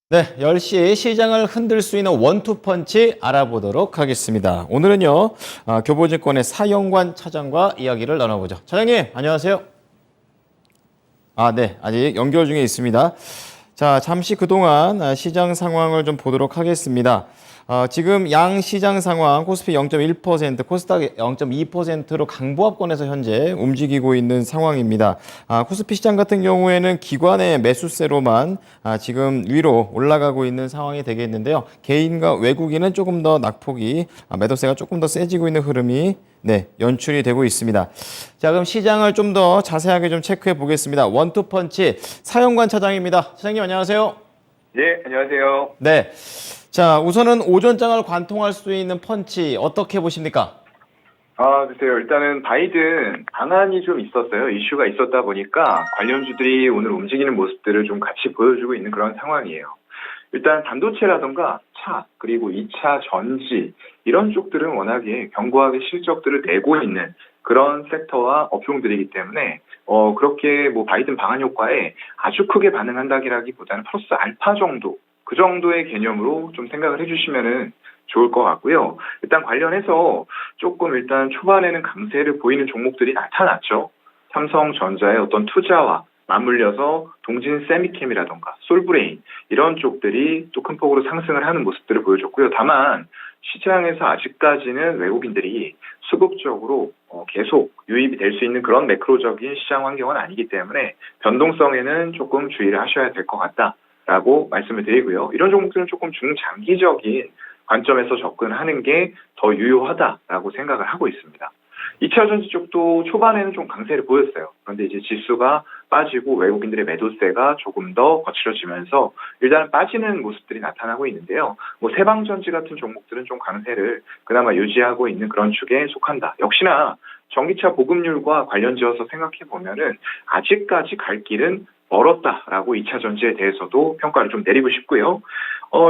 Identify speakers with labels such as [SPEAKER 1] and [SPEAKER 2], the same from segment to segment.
[SPEAKER 1] 네, 10시 시장을 흔들 수 있는 원투펀치 알아보도록 하겠습니다. 오늘은요, 교보증권의 사영관 차장과 이야기를 나눠보죠. 차장님, 안녕하세요. 네, 아직 연결 중에 있습니다. 자, 잠시 그동안 시장 상황을 좀 보도록 하겠습니다. 지금 양 시장 상황, 코스피 0.1%, 코스닥 0.2%로 강보합권에서 현재 움직이고 있는 상황입니다. 코스피 시장 같은 경우에는 기관의 매수세로만 지금 위로 올라가고 있는 상황이 되겠는데요. 개인과 외국인은 조금 더 낙폭이, 매도세가 조금 더 세지고 있는 흐름이 연출이 되고 있습니다. 자, 그럼 시장을 좀 더 자세하게 좀 체크해 보겠습니다. 원투펀치 사영관 차장입니다. 차장님 안녕하세요.
[SPEAKER 2] 네, 안녕하세요.
[SPEAKER 1] 네. 자, 우선은 오전장을 관통할 수 있는 펀치 어떻게 보십니까?
[SPEAKER 2] 글쎄요. 일단은 바이든 방안이 좀 있었어요. 이슈가 있었다 보니까 관련주들이 오늘 움직이는 모습들을 좀 같이 보여주고 있는 그런 상황이에요. 일단 반도체라던가 차, 그리고 2차 전지 이런 쪽들은 워낙에 견고하게 실적들을 내고 있는 그런 섹터와 업종들이기 때문에 그렇게 뭐 바이든 방안 효과에 아주 크게 반응한다기보다는 플러스 알파 정도 그 정도의 개념으로 좀 생각을 해주시면은 좋을 것 같고요. 일단 관련해서 조금 일단 초반에는 강세를 보이는 종목들이 나타났죠. 삼성전자의 어떤 투자와 맞물려서 동진 세미캠이라던가 솔브레인 이런 쪽들이 또 큰 폭으로 상승을 하는 모습들을 보여줬고요. 다만 시장에서 아직까지는 외국인들이 수급적으로 계속 유입이 될 수 있는 그런 매크로적인 시장 환경은 아니기 때문에 변동성에는 조금 주의를 하셔야 될 것 같다라고 말씀을 드리고요. 이런 종목들은 조금 중장기적인 관점에서 접근하는 게 더 유효하다라고 생각을 하고 있습니다. 2차 전지 쪽도 초반에는 좀 강세를 보였어요. 그런데 이제 지수가 빠지고 외국인들의 매도세가 조금 더 거칠어지면서 일단 빠지는 모습들이 나타나고 있는데요. 뭐 세방전지 같은 종목들은 좀 강세를 그나마 유지하고 있는 그런 축에 속한다. 역시나 전기차 보급률과 관련지어서 생각해 보면은 아직까지 갈 길은 멀었다라고 2차 전지에 대해서도 평가를 좀 내리고 싶고요.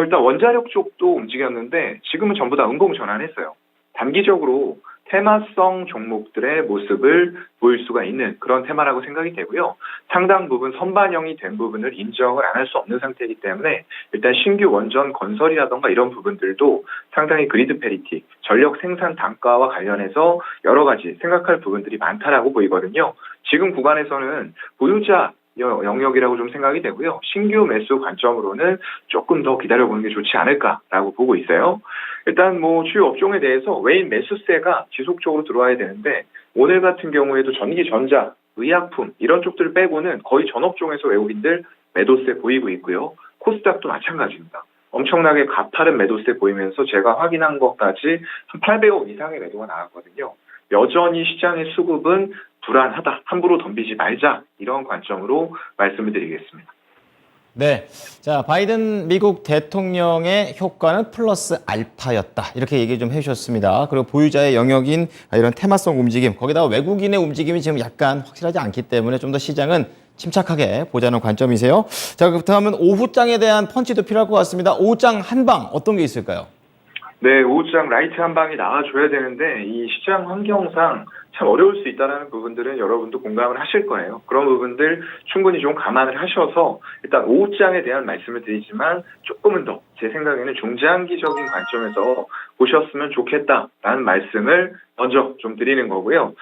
[SPEAKER 2] 일단 원자력 쪽도 움직였는데 지금은 전부 다 음봉 전환했어요. 단기적으로 테마성 종목들의 모습을 보일 수가 있는 그런 테마라고 생각이 되고요. 상당 부분 선반영이 된 부분을 인정을 안 할 수 없는 상태이기 때문에 일단 신규 원전 건설이라던가 이런 부분들도 상당히 그리드 패리티, 전력 생산 단가와 관련해서 여러 가지 생각할 부분들이 많다라고 보이거든요. 지금 구간에서는 보유자 영역이라고 좀 생각이 되고요. 신규 매수 관점으로는 조금 더 기다려보는 게 좋지 않을까라고 보고 있어요. 일단 뭐 주요 업종에 대해서 외인 매수세가 지속적으로 들어와야 되는데 오늘 같은 경우에도 전기, 전자, 의약품 이런 쪽들 빼고는 거의 전 업종에서 외국인들 매도세 보이고 있고요. 코스닥도 마찬가지입니다. 엄청나게 가파른 매도세 보이면서 제가 확인한 것까지 한 800억 이상의 매도가 나왔거든요. 여전히 시장의 수급은 불안하다. 함부로 덤비지 말자. 이런 관점으로 말씀을 드리겠습니다.
[SPEAKER 1] 네. 자, 바이든 미국 대통령의 효과는 플러스 알파였다. 이렇게 얘기 좀 해주셨습니다. 그리고 보유자의 영역인 이런 테마성 움직임, 거기다가 외국인의 움직임이 지금 약간 확실하지 않기 때문에 좀 더 시장은 침착하게 보자는 관점이세요. 자, 그렇다면 오후장에 대한 펀치도 필요할 것 같습니다. 오후장 한방 어떤 게 있을까요?
[SPEAKER 2] 네, 오후장 라이트 한 방이 나와줘야 되는데 이 시장 환경상 참 어려울 수 있다는 부분들은 여러분도 공감을 하실 거예요. 그런 부분들 충분히 좀 감안을 하셔서 일단 오후장에 대한 말씀을 드리지만 조금은 더 제 생각에는 중장기적인 관점에서 보셨으면 좋겠다라는 말씀을 먼저 좀 드리는 거고요.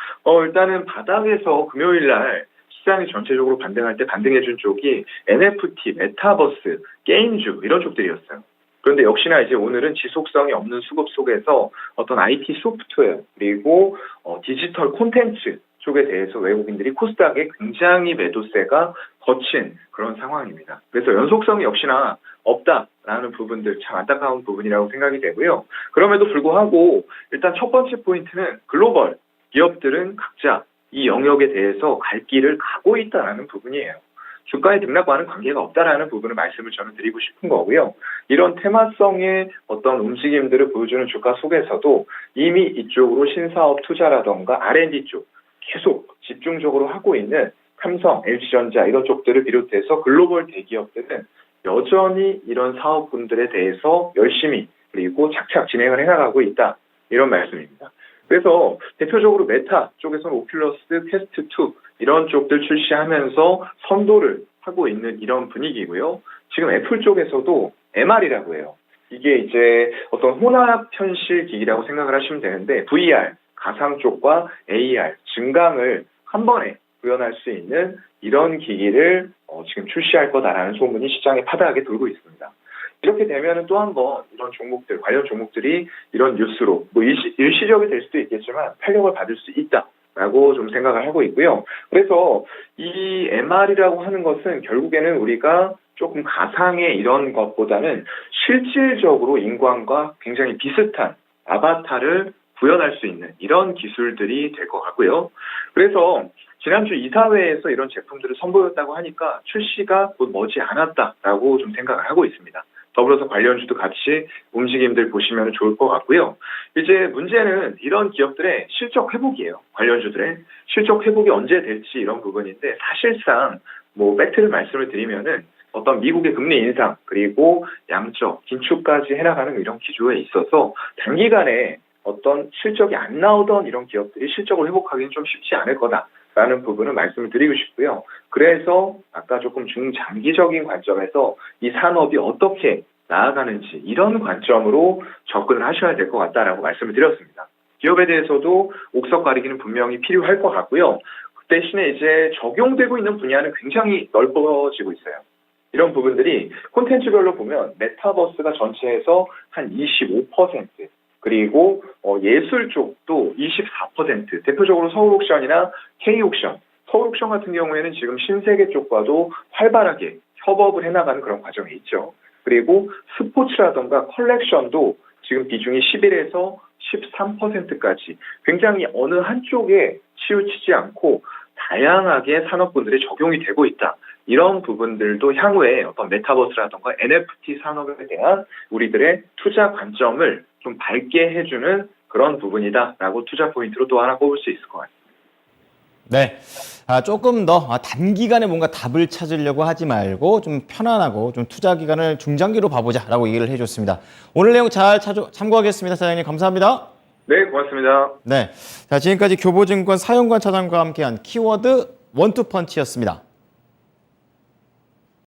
[SPEAKER 2] 일단은 바닥에서 금요일 날 시장이 전체적으로 반등할 때 반등해준 쪽이 NFT, 메타버스, 게임주 이런 쪽들이었어요. 그런데 역시나 이제 오늘은 지속성이 없는 수급 속에서 어떤 IT 소프트웨어 그리고 디지털 콘텐츠 쪽에 대해서 외국인들이 코스닥에 굉장히 매도세가 거친 그런 상황입니다. 그래서 연속성이 역시나 없다라는 부분들 참 안타까운 부분이라고 생각이 되고요. 그럼에도 불구하고 일단 첫 번째 포인트는 글로벌 기업들은 각자 이 영역에 대해서 갈 길을 가고 있다는 부분이에요. 주가의 등락과는 관계가 없다라는 부분을 말씀을 저는 드리고 싶은 거고요. 이런 테마성의 어떤 움직임들을 보여주는 주가 속에서도 이미 이쪽으로 신사업 투자라던가 R&D 쪽 계속 집중적으로 하고 있는 삼성, LG전자 이런 쪽들을 비롯해서 글로벌 대기업들은 여전히 이런 사업분들에 대해서 열심히 그리고 착착 진행을 해나가고 있다. 이런 말씀입니다. 그래서 대표적으로 메타 쪽에서는 오큘러스, 퀘스트 2 이런 쪽들 출시하면서 선도를 하고 있는 이런 분위기고요. 지금 애플 쪽에서도 MR이라고 해요. 이게 이제 어떤 혼합 현실 기기라고 생각을 하시면 되는데 VR, 가상 쪽과 AR, 증강을 한 번에 구현할 수 있는 이런 기기를 지금 출시할 거다라는 소문이 시장에 파다하게 돌고 있습니다. 이렇게 되면은 또 한 번 이런 종목들, 관련 종목들이 이런 뉴스로 뭐 일시적이 될 수도 있겠지만 탄력을 받을 수 있다라고 좀 생각을 하고 있고요. 그래서 이 MR이라고 하는 것은 결국에는 우리가 조금 가상의 이런 것보다는 실질적으로 인간과 굉장히 비슷한 아바타를 구현할 수 있는 이런 기술들이 될 것 같고요. 그래서 지난주 이사회에서 이런 제품들을 선보였다고 하니까 출시가 곧 머지 않았다라고 좀 생각을 하고 있습니다. 더불어서 관련주도 같이 움직임들 보시면 좋을 것 같고요. 이제 문제는 이런 기업들의 실적 회복이에요. 관련주들의 실적 회복이 언제 될지 이런 부분인데 사실상 뭐 팩트를 말씀을 드리면은 어떤 미국의 금리 인상 그리고 양적 긴축까지 해나가는 이런 기조에 있어서 단기간에 어떤 실적이 안 나오던 이런 기업들이 실적을 회복하기는 좀 쉽지 않을 거다라는 부분을 말씀을 드리고 싶고요. 그래서 아까 조금 중장기적인 관점에서 이 산업이 어떻게 나아가는지 이런 관점으로 접근을 하셔야 될 것 같다라고 말씀을 드렸습니다. 기업에 대해서도 옥석 가리기는 분명히 필요할 것 같고요. 그 대신에 이제 적용되고 있는 분야는 굉장히 넓어지고 있어요. 이런 부분들이 콘텐츠별로 보면 메타버스가 전체에서 한 25%, 그리고 예술 쪽도 24%, 대표적으로 서울옥션이나 K옥션, 서울옥션 같은 경우에는 지금 신세계 쪽과도 활발하게 협업을 해나가는 그런 과정에 있죠. 그리고 스포츠라던가 컬렉션도 지금 비중이 11에서 13%까지 굉장히 어느 한쪽에 치우치지 않고 다양하게 산업군들이 적용이 되고 있다. 이런 부분들도 향후에 어떤 메타버스라던가 NFT 산업에 대한 우리들의 투자 관점을 좀 밝게 해주는 그런 부분이다라고 투자 포인트로 또 하나 꼽을 수 있을 것 같습니다.
[SPEAKER 1] 네. 조금 더 단기간에 뭔가 답을 찾으려고 하지 말고 좀 편안하고 좀 투자 기간을 중장기로 봐보자라고 얘기를 해줬습니다. 오늘 내용 잘 참고하겠습니다. 사장님 감사합니다.
[SPEAKER 2] 네, 고맙습니다.
[SPEAKER 1] 네. 자, 지금까지 교보증권 사용관 차장과 함께한 키워드 원투펀치였습니다.